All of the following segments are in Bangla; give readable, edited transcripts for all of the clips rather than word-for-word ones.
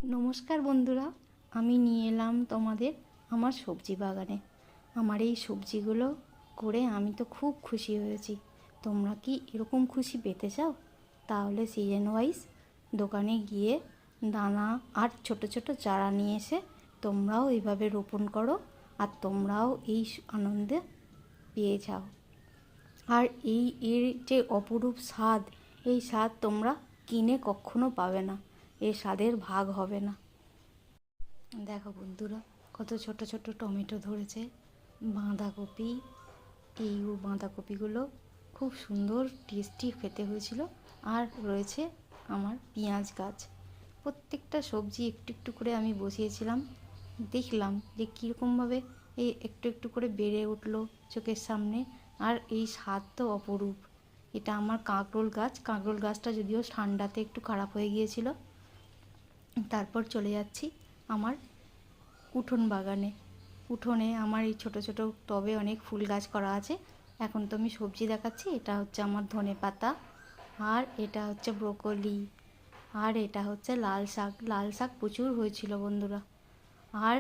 নমস্কার বন্ধুরা, আমি নিয়ে এলাম তোমাদের আমার সবজি বাগানে। আমার এই সবজিগুলো করে আমি তো খুব খুশি হয়েছি। তোমরা কি এরকম খুশি পেতে চাও? তাহলে সিজন ওয়াইজ দোকানে গিয়ে দানা আর ছোট ছোট চারা নিয়ে এসে তোমরাও এইভাবে রোপণ করো, আর তোমরাও এই আনন্দে পেয়ে যাও। আর এর যে অপরূপ স্বাদ, এই স্বাদ তোমরা কিনে কখনো পাবে না, এর স্বাদের ভাগ হবে না। দেখো বন্ধুরা, কত ছোট ছোট টমেটো ধরেছে, বাঁধাকপি। এই বাঁধাকপিগুলো খুব সুন্দর টেস্টি খেতে হয়েছিল। আর রয়েছে আমার পেঁয়াজ গাছ। প্রত্যেকটা সবজি একটু একটু করে আমি বসিয়েছিলাম। দেখলাম যে কীরকমভাবে এই একটু একটু করে বেড়ে উঠলো চোখের সামনে। আর এই স্বাদ তো অপরূপ। এটা আমার কাঁকরোল গাছ। কাঁকরোল গাছটা যদিও ঠান্ডাতে একটু খারাপ হয়ে গিয়েছিল। তারপর চলে যাচ্ছি আমার উঠোন বাগানে। উঠোনে আমার এই ছোট ছোট টবে অনেক ফুল গাছ করা আছে। এখন তো আমি সবজি দেখাচ্ছি। এটা হচ্ছে আমার ধনেপাতা, আর এটা হচ্ছে ব্রোকলি, আর এটা হচ্ছে লাল শাক। লাল শাক প্রচুর হয়েছিল বন্ধুরা। আর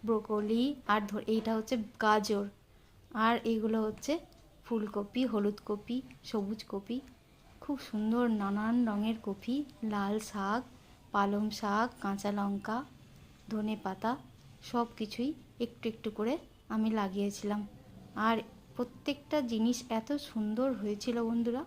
ব্রোকলি, আর এইটা হচ্ছে গাজর, আর এইগুলো হচ্ছে ফুলকপি, হলুদ কপি, সবুজ কপি। খুব সুন্দর নানান রঙের কপি, লাল শাক, পালং শাক, কাঁচা লঙ্কা, ধনেপাতা, সব কিছুই একটু একটু করে আমি লাগিয়েছিলাম। আর প্রত্যেকটা জিনিস এত সুন্দর হয়েছিল বন্ধুরা।